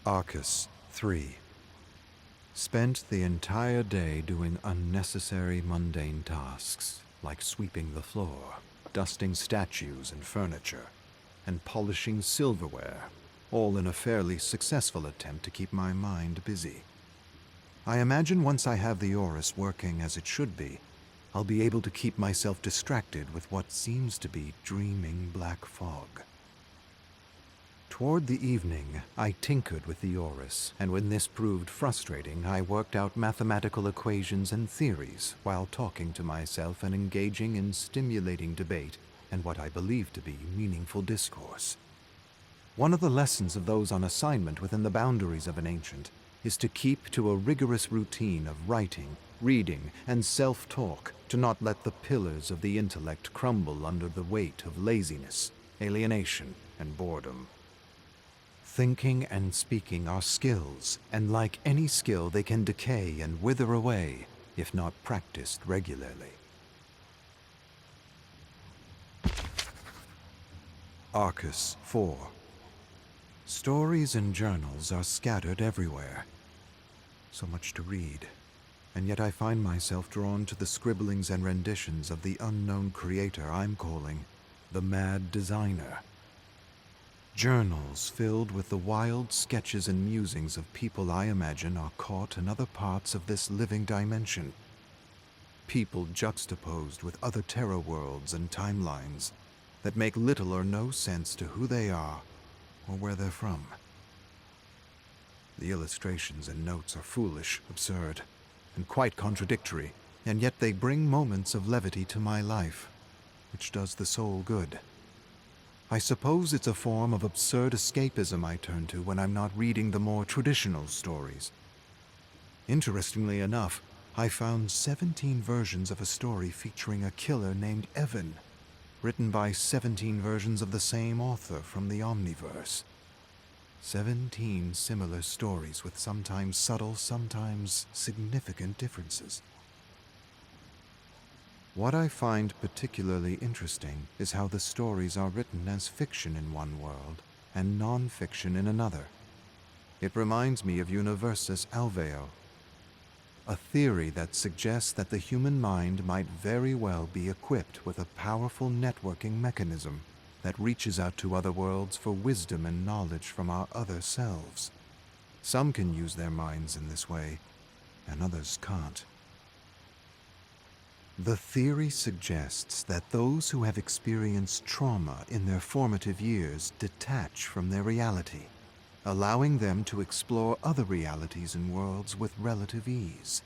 Arcus 3. Spent the entire day doing unnecessary mundane tasks, like sweeping the floor, dusting statues and furniture, and polishing silverware, all in a fairly successful attempt to keep my mind busy. I imagine once I have the Oris working as it should be, I'll be able to keep myself distracted with what seems to be dreaming black fog. Toward the evening, I tinkered with the Oris, and when this proved frustrating, I worked out mathematical equations and theories while talking to myself and engaging in stimulating debate and what I believe to be meaningful discourse. One of the lessons of those on assignment within the boundaries of an ancient is to keep to a rigorous routine of writing, reading, and self-talk to not let the pillars of the intellect crumble under the weight of laziness, alienation, and boredom. Thinking and speaking are skills, and like any skill, they can decay and wither away if not practiced regularly. Arcus 4. Stories and journals are scattered everywhere. So much to read, and yet I find myself drawn to the scribblings and renditions of the unknown creator I'm calling the Mad Designer. Journals filled with the wild sketches and musings of people I imagine are caught in other parts of this living dimension. People juxtaposed with other terror worlds and timelines that make little or no sense to who they are or where they're from. The illustrations and notes are foolish, absurd, and quite contradictory, and yet they bring moments of levity to my life, which does the soul good. I suppose it's a form of absurd escapism I turn to when I'm not reading the more traditional stories. Interestingly enough, I found 17 versions of a story featuring a killer named Evan, written by 17 versions of the same author from the Omniverse. 17 similar stories with sometimes subtle, sometimes significant differences. What I find particularly interesting is how the stories are written as fiction in one world and non-fiction in another. It reminds me of Universus Alveo, a theory that suggests that the human mind might very well be equipped with a powerful networking mechanism that reaches out to other worlds for wisdom and knowledge from our other selves. Some can use their minds in this way, and others can't. The theory suggests that those who have experienced trauma in their formative years detach from their reality, allowing them to explore other realities and worlds with relative ease.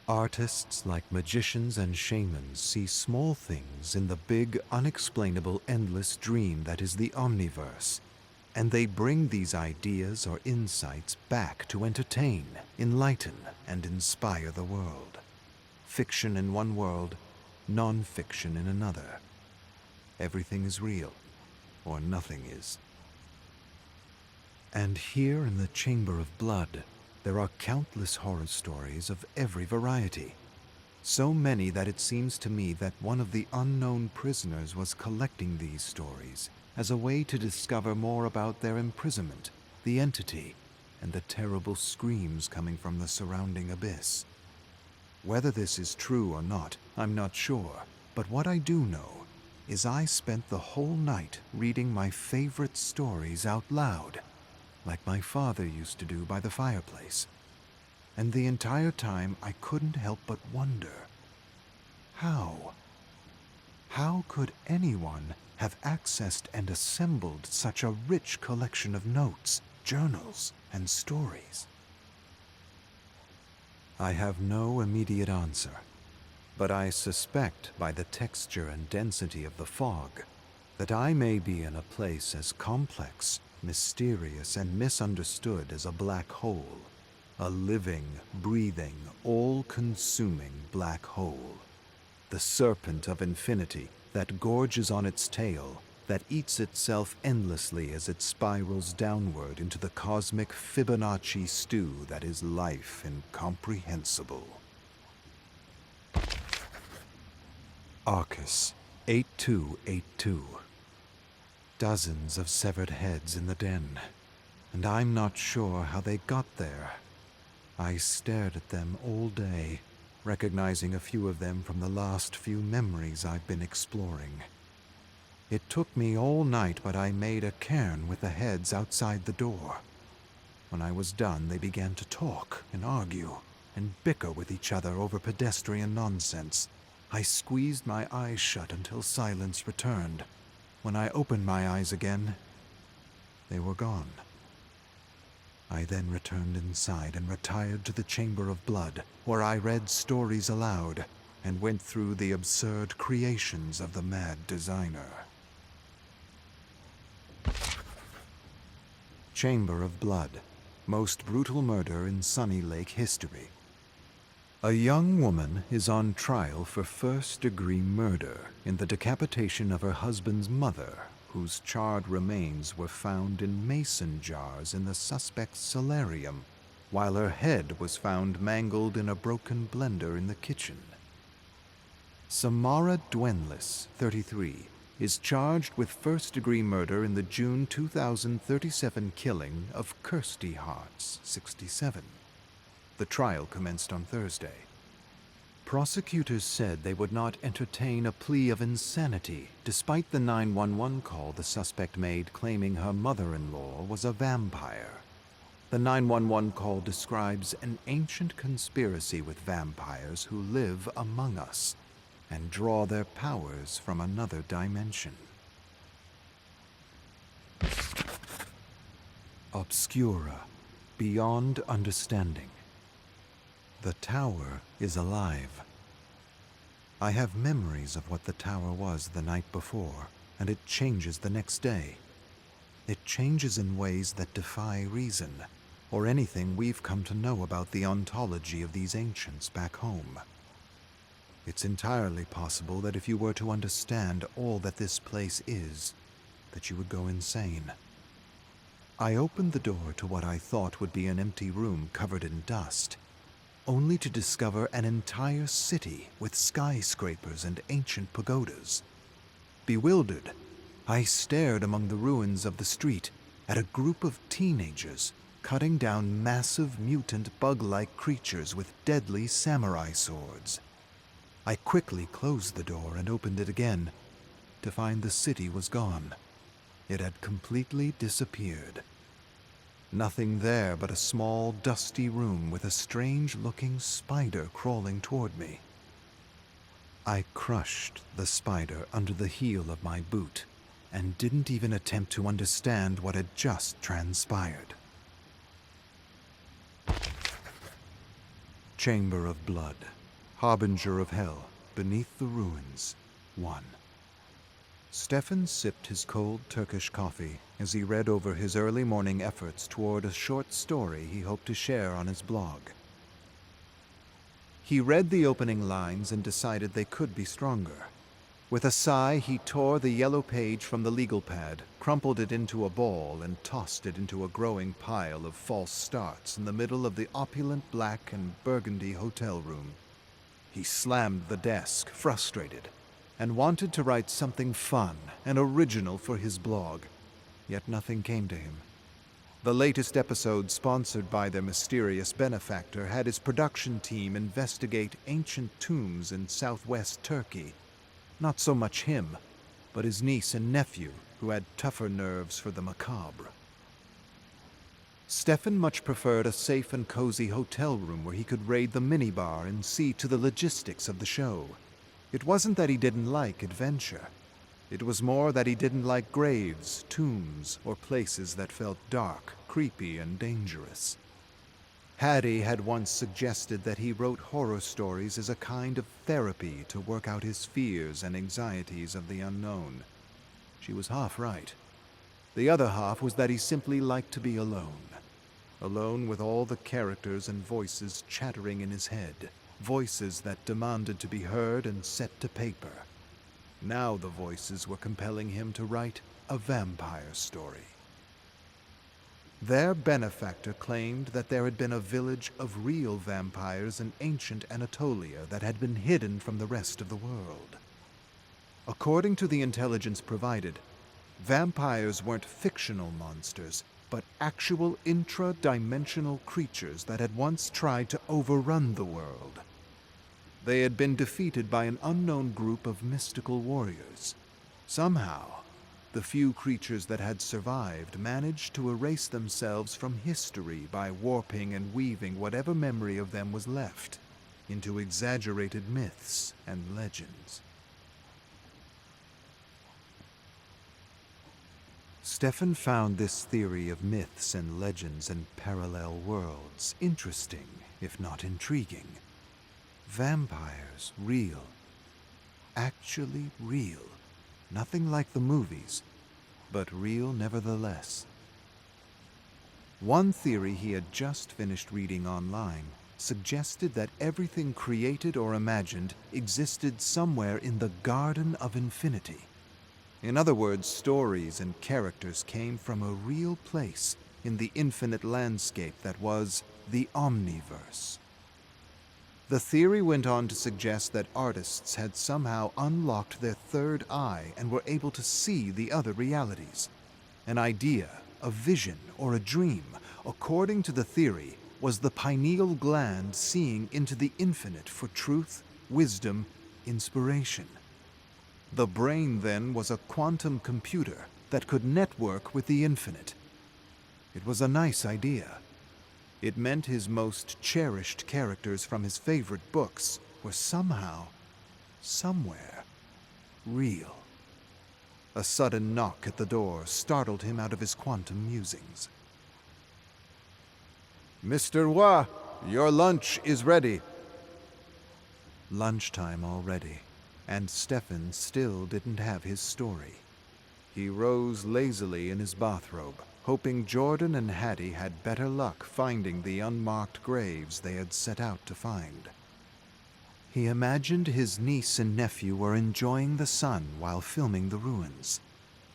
Artists like magicians and shamans see small things in the big, unexplainable, endless dream that is the Omniverse, and they bring these ideas or insights back to entertain, enlighten, and inspire the world. Fiction in one world, non-fiction in another. Everything is real, or nothing is. And here in the Chamber of Blood, there are countless horror stories of every variety. So many that it seems to me that one of the unknown prisoners was collecting these stories as a way to discover more about their imprisonment, the entity, and the terrible screams coming from the surrounding abyss. Whether this is true or not, I'm not sure, but what I do know is I spent the whole night reading my favorite stories out loud, like my father used to do by the fireplace. And the entire time I couldn't help but wonder, how could anyone have accessed and assembled such a rich collection of notes, journals, and stories? I have no immediate answer, but I suspect by the texture and density of the fog that I may be in a place as complex, mysterious, and misunderstood as a black hole, a living, breathing, all-consuming black hole, the serpent of infinity that gorges on its tail, that eats itself endlessly as it spirals downward into the cosmic Fibonacci stew that is life incomprehensible. Arcus 8282. Dozens of severed heads in the den, and I'm not sure how they got there. I stared at them all day, recognizing a few of them from the last few memories I've been exploring. It took me all night, but I made a cairn with the heads outside the door. When I was done, they began to talk and argue and bicker with each other over pedestrian nonsense. I squeezed my eyes shut until silence returned. When I opened my eyes again, they were gone. I then returned inside and retired to the Chamber of Blood, where I read stories aloud and went through the absurd creations of the mad designer. Chamber of Blood. Most brutal murder in Sunny Lake history. A young woman is on trial for first-degree murder in the decapitation of her husband's mother, whose charred remains were found in mason jars in the suspect's solarium, while her head was found mangled in a broken blender in the kitchen. Samara Dwenlis, 33, is charged with first-degree murder in the June 2037 killing of Kirsty Hartz, 67. The trial commenced on Thursday. Prosecutors said they would not entertain a plea of insanity, despite the 911 call the suspect made claiming her mother-in-law was a vampire. The 911 call describes an ancient conspiracy with vampires who live among us and draw their powers from another dimension. Obscura, beyond understanding. The tower is alive. I have memories of what the tower was the night before, and it changes the next day. It changes in ways that defy reason, or anything we've come to know about the ontology of these ancients back home. It's entirely possible that if you were to understand all that this place is, that you would go insane. I opened the door to what I thought would be an empty room covered in dust, only to discover an entire city with skyscrapers and ancient pagodas. Bewildered, I stared among the ruins of the street at a group of teenagers cutting down massive mutant bug-like creatures with deadly samurai swords. I quickly closed the door and opened it again, to find the city was gone. It had completely disappeared. Nothing there but a small, dusty room with a strange-looking spider crawling toward me. I crushed the spider under the heel of my boot and didn't even attempt to understand what had just transpired. Chamber of Blood. Harbinger of Hell, Beneath the Ruins, 1. Stefan sipped his cold Turkish coffee as he read over his early morning efforts toward a short story he hoped to share on his blog. He read the opening lines and decided they could be stronger. With a sigh, he tore the yellow page from the legal pad, crumpled it into a ball, and tossed it into a growing pile of false starts in the middle of the opulent black and burgundy hotel room. He slammed the desk, frustrated, and wanted to write something fun and original for his blog, yet nothing came to him. The latest episode, sponsored by their mysterious benefactor, had his production team investigate ancient tombs in southwest Turkey. Not so much him, but his niece and nephew, who had tougher nerves for the macabre. Stefan much preferred a safe and cozy hotel room where he could raid the minibar and see to the logistics of the show. It wasn't that he didn't like adventure. It was more that he didn't like graves, tombs, or places that felt dark, creepy, and dangerous. Hattie had once suggested that he wrote horror stories as a kind of therapy to work out his fears and anxieties of the unknown. She was half right. The other half was that he simply liked to be alone. Alone with all the characters and voices chattering in his head. Voices that demanded to be heard and set to paper. Now the voices were compelling him to write a vampire story. Their benefactor claimed that there had been a village of real vampires in ancient Anatolia that had been hidden from the rest of the world. According to the intelligence provided, vampires weren't fictional monsters, but actual intra-dimensional creatures that had once tried to overrun the world. They had been defeated by an unknown group of mystical warriors. Somehow, the few creatures that had survived managed to erase themselves from history by warping and weaving whatever memory of them was left into exaggerated myths and legends. Stefan found this theory of myths and legends and parallel worlds interesting, if not intriguing. Vampires real. Actually real. Nothing like the movies, but real nevertheless. One theory he had just finished reading online suggested that everything created or imagined existed somewhere in the Garden of Infinity. In other words, stories and characters came from a real place in the infinite landscape that was the Omniverse. The theory went on to suggest that artists had somehow unlocked their third eye and were able to see the other realities. An idea, a vision, or a dream, according to the theory, was the pineal gland seeing into the infinite for truth, wisdom, inspiration. The brain, then, was a quantum computer that could network with the infinite. It was a nice idea. It meant his most cherished characters from his favorite books were somehow, somewhere, real. A sudden knock at the door startled him out of his quantum musings. "Mr. Wa, your lunch is ready." Lunchtime already, and Stefan still didn't have his story. He rose lazily in his bathrobe, hoping Jordan and Hattie had better luck finding the unmarked graves they had set out to find. He imagined his niece and nephew were enjoying the sun while filming the ruins,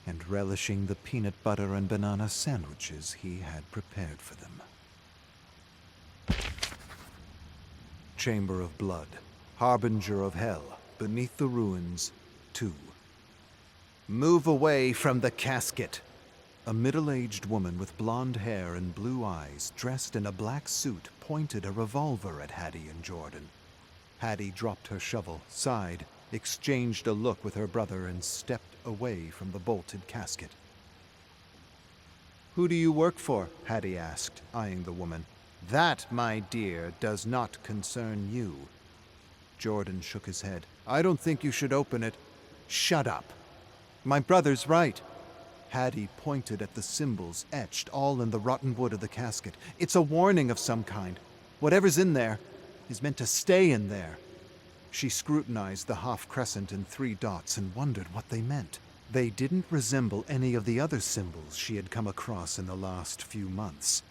and relishing the peanut butter and banana sandwiches he had prepared for them. Chamber of Blood, Harbinger of Hell, Beneath the Ruins, 2. "Move away from the casket." A middle-aged woman with blonde hair and blue eyes, dressed in a black suit, pointed a revolver at Hattie and Jordan. Hattie dropped her shovel, sighed, exchanged a look with her brother, and stepped away from the bolted casket. "Who do you work for?" Hattie asked, eyeing the woman. "That, my dear, does not concern you." Jordan shook his head. "I don't think you should open it." "Shut up. My brother's right." Hattie pointed at the symbols etched all in the rotten wood of the casket. "It's a warning of some kind. Whatever's in there is meant to stay in there." She scrutinized the half-crescent and 3 dots and wondered what they meant. They didn't resemble any of the other symbols she had come across in the last few months.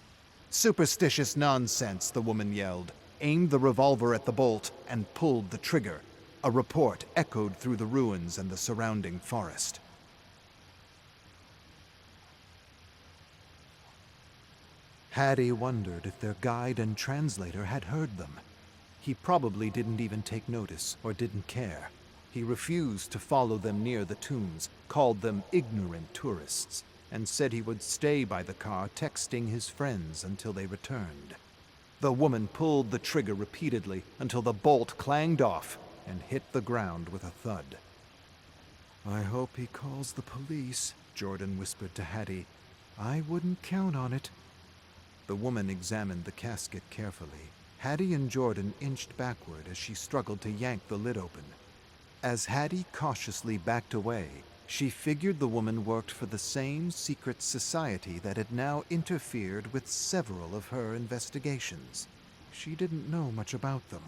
"Superstitious nonsense," the woman yelled, aimed the revolver at the bolt, and pulled the trigger. A report echoed through the ruins and the surrounding forest. Hattie wondered if their guide and translator had heard them. He probably didn't even take notice or didn't care. He refused to follow them near the tombs, called them ignorant tourists, and said he would stay by the car texting his friends until they returned. The woman pulled the trigger repeatedly until the bolt clanged off and hit the ground with a thud. "I hope he calls the police," Jordan whispered to Hattie. "I wouldn't count on it." The woman examined the casket carefully. Hattie and Jordan inched backward as she struggled to yank the lid open. As Hattie cautiously backed away, she figured the woman worked for the same secret society that had now interfered with several of her investigations. She didn't know much about them,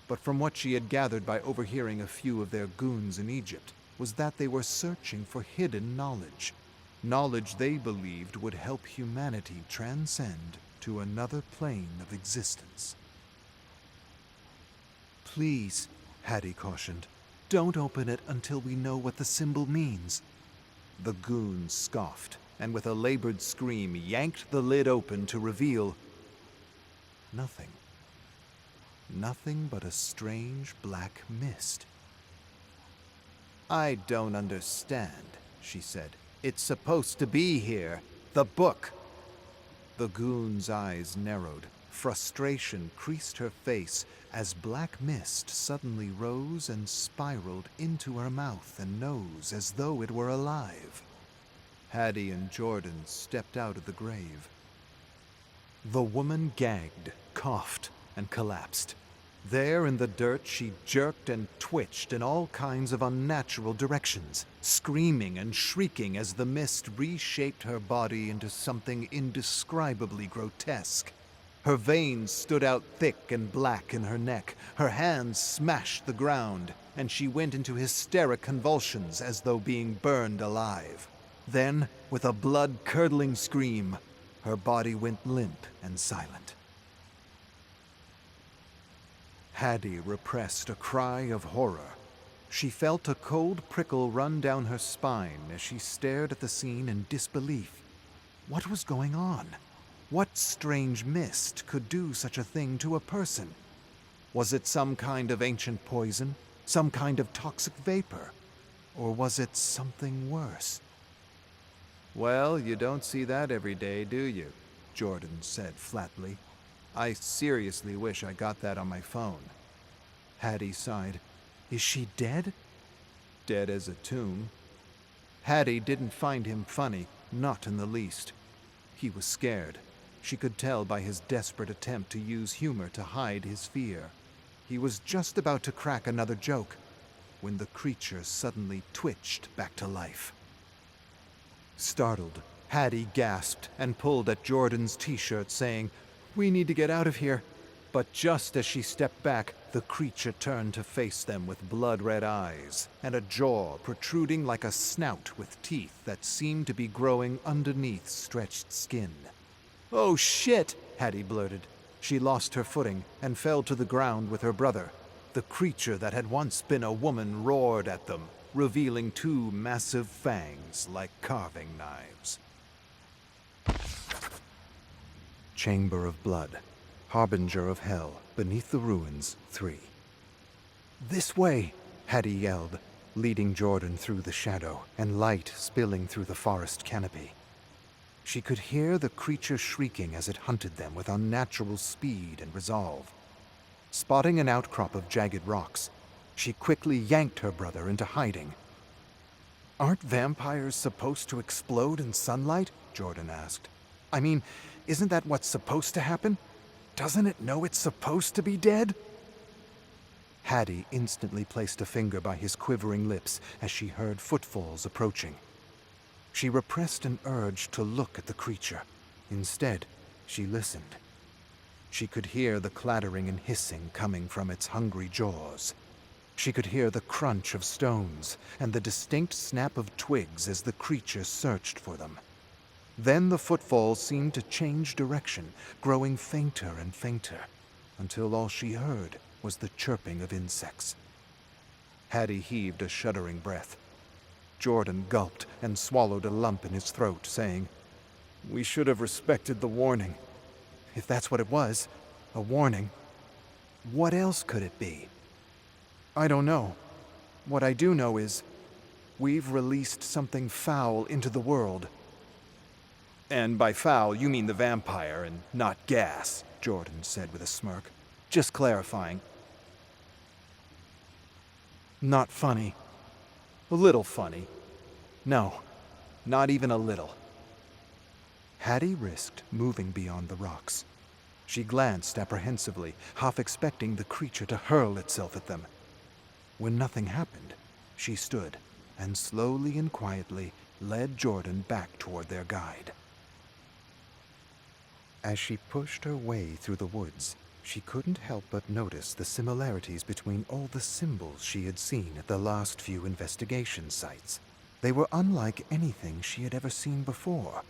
but from what she had gathered by overhearing a few of their goons in Egypt was that they were searching for hidden knowledge. Knowledge they believed would help humanity transcend to another plane of existence. "Please," Hattie cautioned, "don't open it until we know what the symbol means." The goons scoffed, and with a labored scream yanked the lid open to reveal nothing. Nothing but a strange black mist. "I don't understand," she said. "It's supposed to be here. The book. The goon's eyes narrowed. Frustration creased her face as black mist suddenly rose and spiraled into her mouth and nose as though it were alive. Hattie and Jordan stepped out of the grave. The woman gagged, coughed, and collapsed. There in the dirt, she jerked and twitched in all kinds of unnatural directions, screaming and shrieking as the mist reshaped her body into something indescribably grotesque. Her veins stood out thick and black in her neck, her hands smashed the ground, and she went into hysteric convulsions as though being burned alive. Then, with a blood-curdling scream, her body went limp and silent. Hattie repressed a cry of horror. She felt a cold prickle run down her spine as she stared at the scene in disbelief. What was going on? What strange mist could do such a thing to a person? Was it some kind of ancient poison? Some kind of toxic vapor? Or was it something worse? "Well, you don't see that every day, do you?" Jordan said flatly. "I seriously wish I got that on my phone." Hattie sighed. "Is she dead?" "Dead as a tomb." Hattie didn't find him funny, not in the least. He was scared. She could tell by his desperate attempt to use humor to hide his fear. He was just about to crack another joke when the creature suddenly twitched back to life. Startled, Hattie gasped and pulled at Jordan's t-shirt, saying, "We need to get out of here." But just as she stepped back, the creature turned to face them with blood-red eyes and a jaw protruding like a snout with teeth that seemed to be growing underneath stretched skin. "Oh shit!" Hattie blurted. She lost her footing and fell to the ground with her brother. The creature that had once been a woman roared at them, revealing two massive fangs like carving knives. Chamber of Blood, Harbinger of Hell, Beneath the Ruins, 3. "This way!" Hattie yelled, leading Jordan through the shadow and light spilling through the forest canopy. She could hear the creature shrieking as it hunted them with unnatural speed and resolve. Spotting an outcrop of jagged rocks, she quickly yanked her brother into hiding. "Aren't vampires supposed to explode in sunlight?" Jordan asked. "I mean, isn't that what's supposed to happen? Doesn't it know it's supposed to be dead?" Hattie instantly placed a finger by his quivering lips as she heard footfalls approaching. She repressed an urge to look at the creature. Instead, she listened. She could hear the clattering and hissing coming from its hungry jaws. She could hear the crunch of stones and the distinct snap of twigs as the creature searched for them. Then the footfalls seemed to change direction, growing fainter and fainter, until all she heard was the chirping of insects. Hattie heaved a shuddering breath. Jordan gulped and swallowed a lump in his throat, saying, "We should have respected the warning." If that's what it was, a warning. What else could it be? "I don't know. What I do know is, we've released something foul into the world." "And by foul, you mean the vampire and not gas," Jordan said with a smirk. "Just clarifying." "Not funny. A little funny. No, not even a little." Hattie risked moving beyond the rocks. She glanced apprehensively, half expecting the creature to hurl itself at them. When nothing happened, she stood and slowly and quietly led Jordan back toward their guide. As she pushed her way through the woods, she couldn't help but notice the similarities between all the symbols she had seen at the last few investigation sites. They were unlike anything she had ever seen before,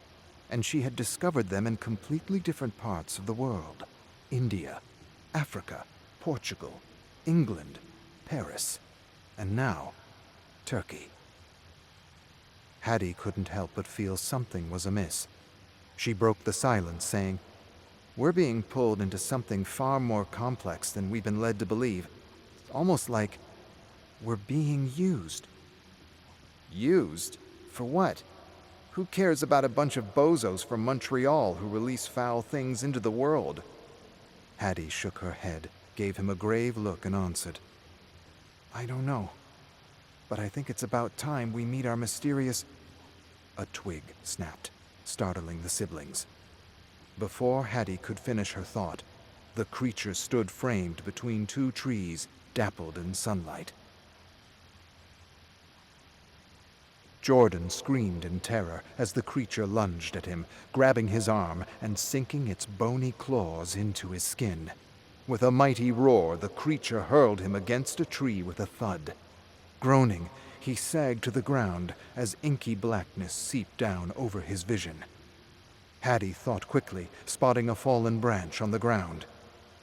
and she had discovered them in completely different parts of the world. India, Africa, Portugal, England, Paris, and now, Turkey. Hattie couldn't help but feel something was amiss. She broke the silence, saying, "We're being pulled into something far more complex than we've been led to believe. It's almost like we're being used." "Used? For what?" Who cares about a bunch of bozos from Montreal who release foul things into the world? Hattie shook her head, gave him a grave look, and answered, I don't know, but I think it's about time we meet our mysterious... A twig snapped, startling the siblings. Before Hattie could finish her thought, the creature stood framed between two trees, dappled in sunlight. Jordan screamed in terror as the creature lunged at him, grabbing his arm and sinking its bony claws into his skin. With a mighty roar, the creature hurled him against a tree with a thud. Groaning, he sagged to the ground as inky blackness seeped down over his vision. Hattie thought quickly, spotting a fallen branch on the ground.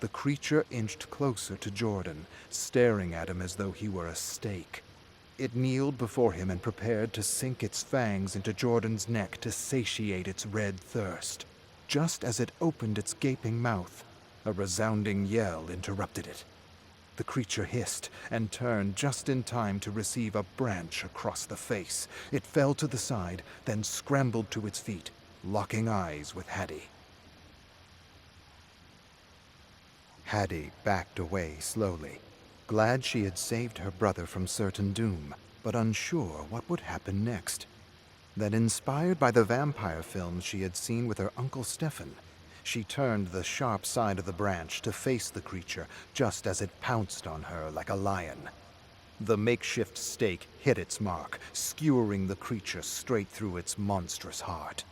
The creature inched closer to Jordan, staring at him as though he were a steak. It kneeled before him and prepared to sink its fangs into Jordan's neck to satiate its red thirst. Just as it opened its gaping mouth, a resounding yell interrupted it. The creature hissed and turned just in time to receive a branch across the face. It fell to the side, then scrambled to its feet, locking eyes with Hattie. Hattie backed away slowly, glad she had saved her brother from certain doom, but unsure what would happen next. Then, inspired by the vampire films she had seen with her Uncle Stefan, she turned the sharp side of the branch to face the creature just as it pounced on her like a lion. The makeshift stake hit its mark, skewering the creature straight through its monstrous heart.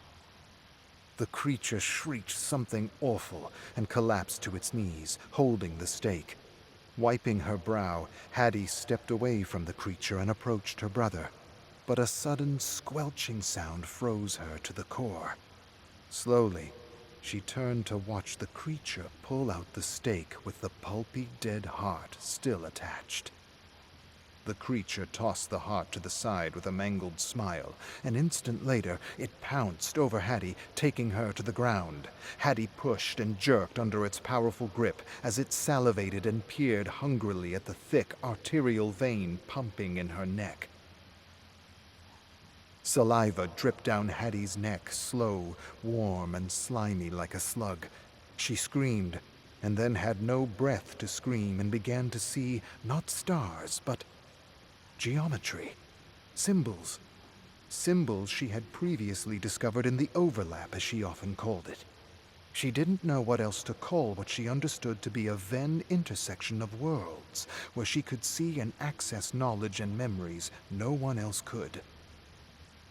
The creature shrieked something awful and collapsed to its knees, holding the stake. Wiping her brow, Hattie stepped away from the creature and approached her brother. But a sudden squelching sound froze her to the core. Slowly, she turned to watch the creature pull out the stake with the pulpy dead heart still attached. The creature tossed the heart to the side with a mangled smile. An instant later, it pounced over Hattie, taking her to the ground. Hattie pushed and jerked under its powerful grip as it salivated and peered hungrily at the thick arterial vein pumping in her neck. Saliva dripped down Hattie's neck, slow, warm, and slimy like a slug. She screamed, and then had no breath to scream and began to see not stars, but geometry. Symbols. Symbols she had previously discovered in the overlap, as she often called it. She didn't know what else to call what she understood to be a Venn intersection of worlds, where she could see and access knowledge and memories no one else could.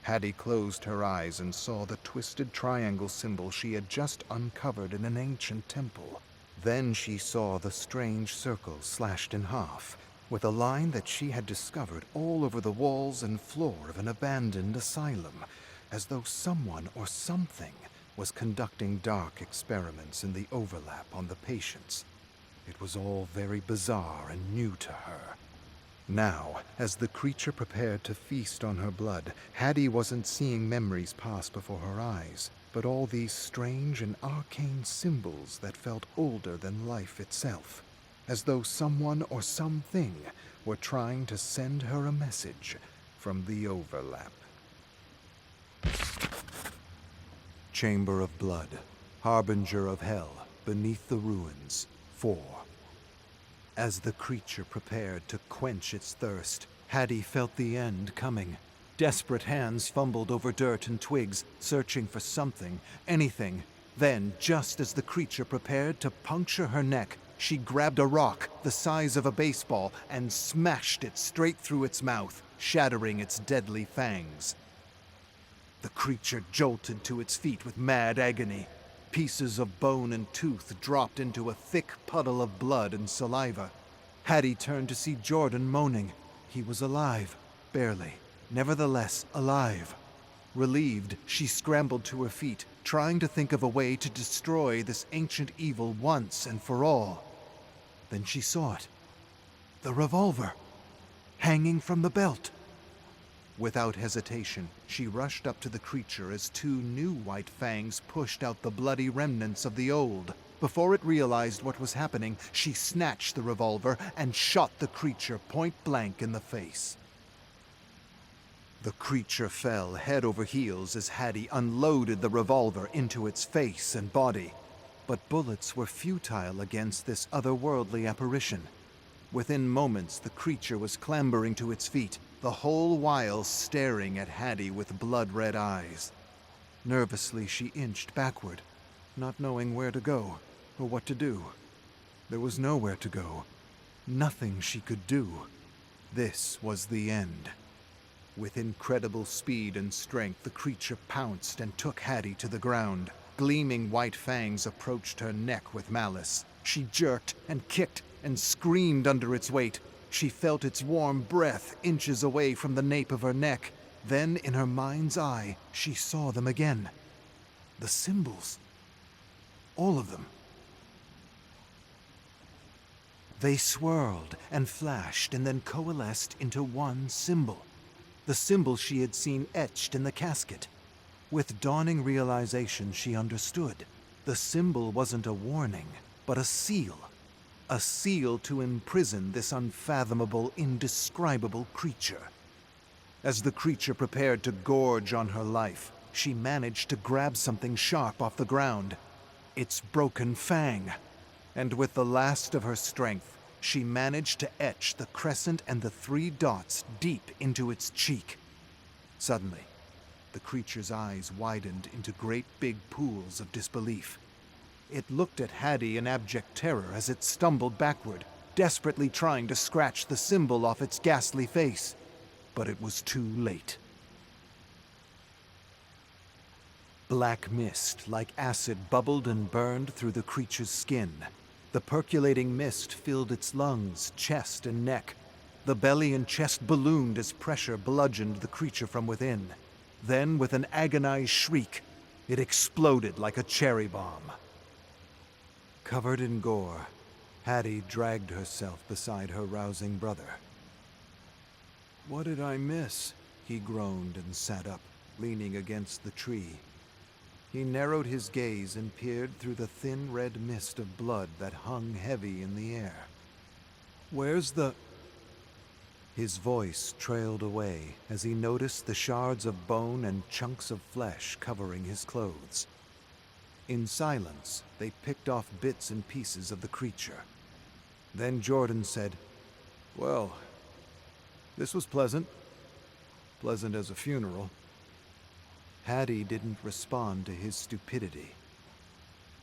Hattie closed her eyes and saw the twisted triangle symbol she had just uncovered in an ancient temple. Then she saw the strange circle slashed in half, with a line that she had discovered all over the walls and floor of an abandoned asylum, as though someone or something was conducting dark experiments in the overlap on the patients. It was all very bizarre and new to her. Now, as the creature prepared to feast on her blood, Hattie wasn't seeing memories pass before her eyes, but all these strange and arcane symbols that felt older than life itself, as though someone or something were trying to send her a message from the overlap. Chamber of Blood, Harbinger of Hell, beneath the ruins, 4. As the creature prepared to quench its thirst, Hattie felt the end coming. Desperate hands fumbled over dirt and twigs, searching for something, anything. Then, just as the creature prepared to puncture her neck, she grabbed a rock the size of a baseball and smashed it straight through its mouth, shattering its deadly fangs. The creature jolted to its feet with mad agony. Pieces of bone and tooth dropped into a thick puddle of blood and saliva. Hattie turned to see Jordan moaning. He was alive, barely, nevertheless alive. Relieved, she scrambled to her feet, trying to think of a way to destroy this ancient evil once and for all. Then she saw it. The revolver, hanging from the belt. Without hesitation, she rushed up to the creature as two new white fangs pushed out the bloody remnants of the old. Before it realized what was happening, she snatched the revolver and shot the creature point blank in the face. The creature fell head over heels as Hattie unloaded the revolver into its face and body. But bullets were futile against this otherworldly apparition. Within moments, the creature was clambering to its feet, the whole while staring at Hattie with blood-red eyes. Nervously, she inched backward, not knowing where to go or what to do. There was nowhere to go. Nothing she could do. This was the end. With incredible speed and strength, the creature pounced and took Hattie to the ground. Gleaming white fangs approached her neck with malice. She jerked and kicked and screamed under its weight. She felt its warm breath inches away from the nape of her neck. Then, in her mind's eye, she saw them again. The symbols. All of them. They swirled and flashed and then coalesced into one symbol. The symbol she had seen etched in the casket. With dawning realization, she understood. The symbol wasn't a warning, but a seal. A seal to imprison this unfathomable, indescribable creature. As the creature prepared to gorge on her life, she managed to grab something sharp off the ground. Its broken fang. And with the last of her strength, she managed to etch the crescent and the 3 dots deep into its cheek. Suddenly, the creature's eyes widened into great big pools of disbelief. It looked at Hattie in abject terror as it stumbled backward, desperately trying to scratch the symbol off its ghastly face. But it was too late. Black mist, like acid, bubbled and burned through the creature's skin. The percolating mist filled its lungs, chest, and neck. The belly and chest ballooned as pressure bludgeoned the creature from within. Then, with an agonized shriek, it exploded like a cherry bomb. Covered in gore, Hattie dragged herself beside her rousing brother. "What did I miss?" he groaned and sat up, leaning against the tree. He narrowed his gaze and peered through the thin red mist of blood that hung heavy in the air. "Where's the—" His voice trailed away as he noticed the shards of bone and chunks of flesh covering his clothes. In silence, they picked off bits and pieces of the creature. Then Jordan said, "Well, this was pleasant. Pleasant as a funeral." Hattie didn't respond to his stupidity.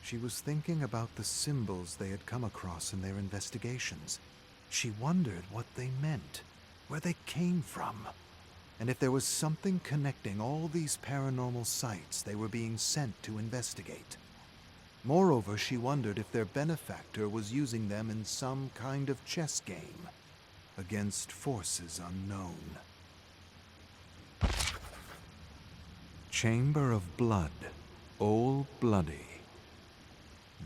She was thinking about the symbols they had come across in their investigations. She wondered what they meant, where they came from, and if there was something connecting all these paranormal sites they were being sent to investigate. Moreover, she wondered if their benefactor was using them in some kind of chess game against forces unknown. Chamber of Blood, Old Bloody.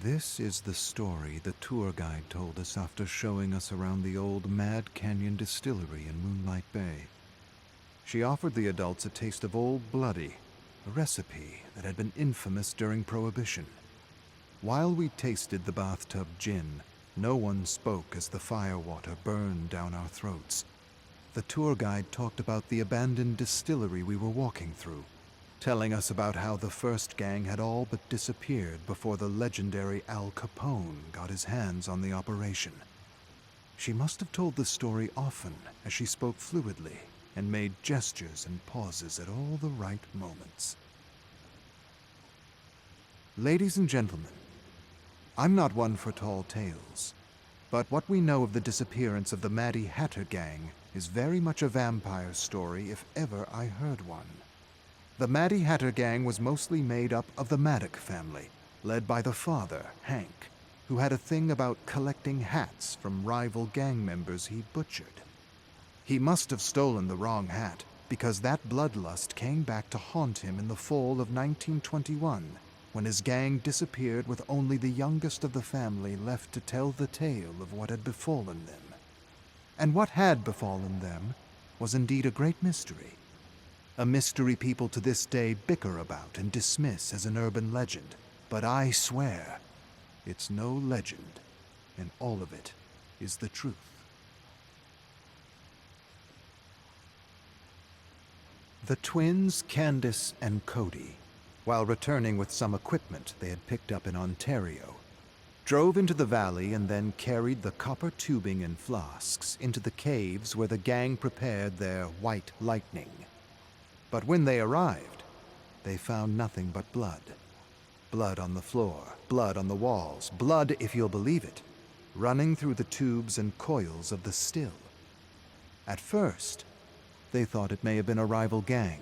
This is the story the tour guide told us after showing us around the old Mad Canyon distillery in Moonlight Bay. She offered the adults a taste of Old Bloody, a recipe that had been infamous during Prohibition. While we tasted the bathtub gin, no one spoke as the firewater burned down our throats. The tour guide talked about the abandoned distillery we were walking through, telling us about how the first gang had all but disappeared before the legendary Al Capone got his hands on the operation. She must have told the story often, as she spoke fluidly and made gestures and pauses at all the right moments. Ladies and gentlemen, I'm not one for tall tales, but what we know of the disappearance of the Maddie Hatter gang is very much a vampire story if ever I heard one. The Maddie Hatter gang was mostly made up of the Maddock family, led by the father, Hank, who had a thing about collecting hats from rival gang members he butchered. He must have stolen the wrong hat, because that bloodlust came back to haunt him in the fall of 1921, when his gang disappeared with only the youngest of the family left to tell the tale of what had befallen them. And what had befallen them was indeed a great mystery. A mystery people to this day bicker about and dismiss as an urban legend. But I swear, it's no legend, and all of it is the truth. The twins, Candace and Cody, while returning with some equipment they had picked up in Ontario, drove into the valley and then carried the copper tubing and flasks into the caves where the gang prepared their white lightning. But when they arrived, they found nothing but blood. Blood on the floor, blood on the walls, blood, if you'll believe it, running through the tubes and coils of the still. At first, they thought it may have been a rival gang,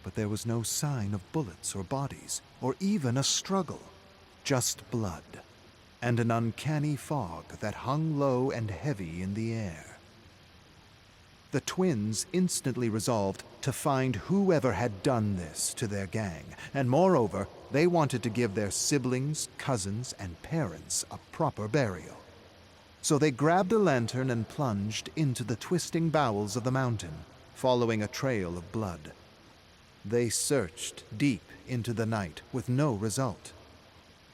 but there was no sign of bullets or bodies, or even a struggle, just blood, and an uncanny fog that hung low and heavy in the air. The twins instantly resolved to find whoever had done this to their gang, and moreover, they wanted to give their siblings, cousins, and parents a proper burial. So they grabbed a lantern and plunged into the twisting bowels of the mountain, following a trail of blood. They searched deep into the night with no result.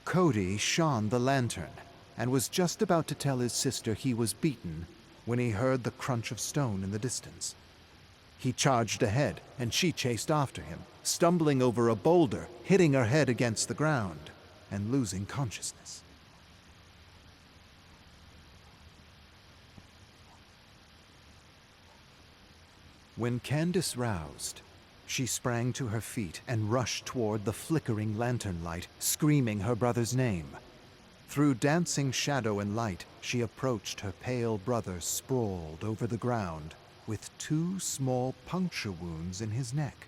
Cody shone the lantern and was just about to tell his sister he was beaten when he heard the crunch of stone in the distance. He charged ahead, and she chased after him, stumbling over a boulder, hitting her head against the ground, and losing consciousness. When Candace roused, she sprang to her feet and rushed toward the flickering lantern light, screaming her brother's name. Through dancing shadow and light, she approached her pale brother sprawled over the ground with 2 small puncture wounds in his neck.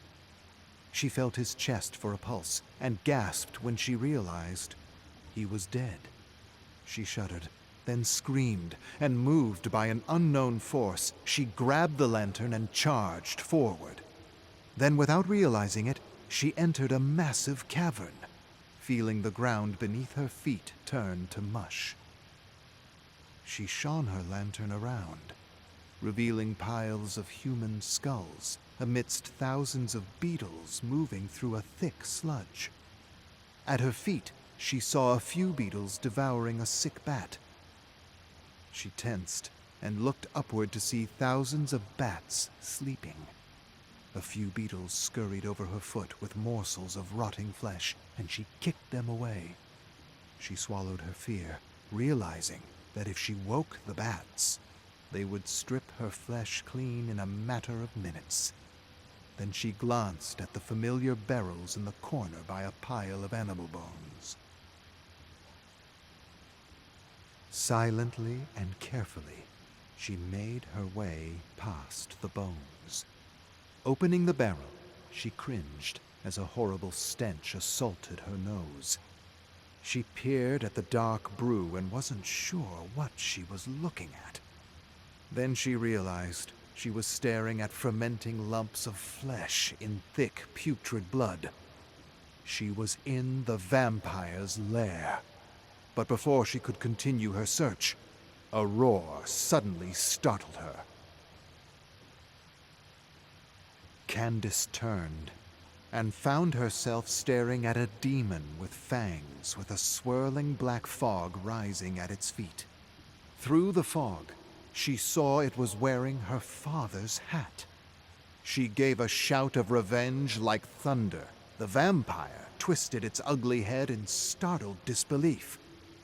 She felt his chest for a pulse and gasped when she realized he was dead. She shuddered, then screamed, and moved by an unknown force, she grabbed the lantern and charged forward. Then, without realizing it, she entered a massive cavern, feeling the ground beneath her feet turn to mush. She shone her lantern around, revealing piles of human skulls amidst thousands of beetles moving through a thick sludge. At her feet, she saw a few beetles devouring a sick bat. She tensed and looked upward to see thousands of bats sleeping. A few beetles scurried over her foot with morsels of rotting flesh, and she kicked them away. She swallowed her fear, realizing that if she woke the bats, they would strip her flesh clean in a matter of minutes. Then she glanced at the familiar barrels in the corner by a pile of animal bones. Silently and carefully, she made her way past the bones. Opening the barrel, she cringed as a horrible stench assaulted her nose. She peered at the dark brew and wasn't sure what she was looking at. Then she realized she was staring at fermenting lumps of flesh in thick, putrid blood. She was in the vampire's lair. But before she could continue her search, a roar suddenly startled her. Candace turned and found herself staring at a demon with fangs, with a swirling black fog rising at its feet. Through the fog, she saw it was wearing her father's hat. She gave a shout of revenge like thunder. The vampire twisted its ugly head in startled disbelief.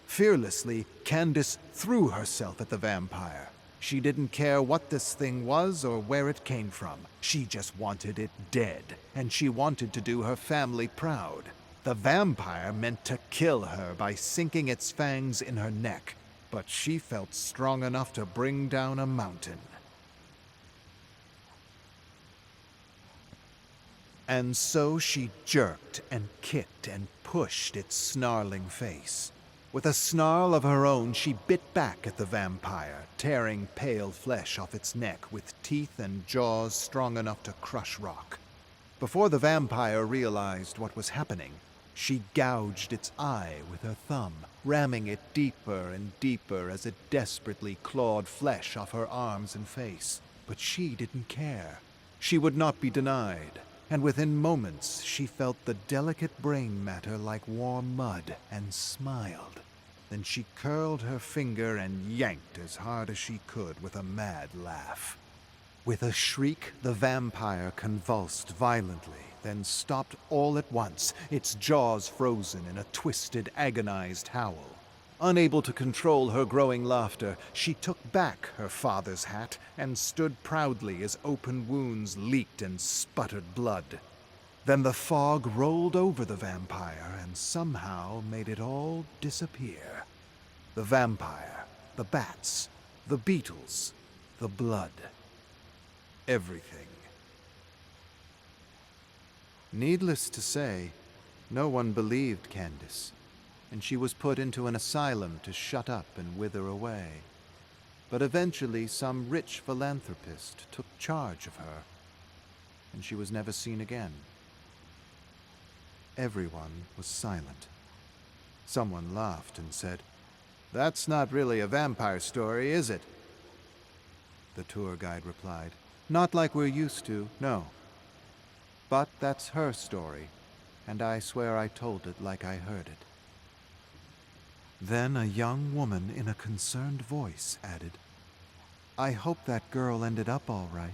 Fearlessly, Candace threw herself at the vampire. She didn't care what this thing was or where it came from. She just wanted it dead, and she wanted to do her family proud. The vampire meant to kill her by sinking its fangs in her neck, but she felt strong enough to bring down a mountain. And so she jerked and kicked and pushed its snarling face. With a snarl of her own, she bit back at the vampire, tearing pale flesh off its neck with teeth and jaws strong enough to crush rock. Before the vampire realized what was happening, she gouged its eye with her thumb, ramming it deeper and deeper as it desperately clawed flesh off her arms and face. But she didn't care. She would not be denied, and within moments she felt the delicate brain matter like warm mud and smiled. Then she curled her finger and yanked as hard as she could with a mad laugh. With a shriek, the vampire convulsed violently, then stopped all at once, its jaws frozen in a twisted, agonized howl. Unable to control her growing laughter, she took back her father's hat and stood proudly as open wounds leaked and sputtered blood. Then the fog rolled over the vampire and somehow made it all disappear. The vampire, the bats, the beetles, the blood. Everything. Needless to say, no one believed Candace, and she was put into an asylum to shut up and wither away. But eventually some rich philanthropist took charge of her, and she was never seen again. Everyone was silent. Someone laughed and said, "That's not really a vampire story, is it?" The tour guide replied, "Not like we're used to, no. But that's her story, and I swear I told it like I heard it." Then a young woman in a concerned voice added, "I hope that girl ended up all right."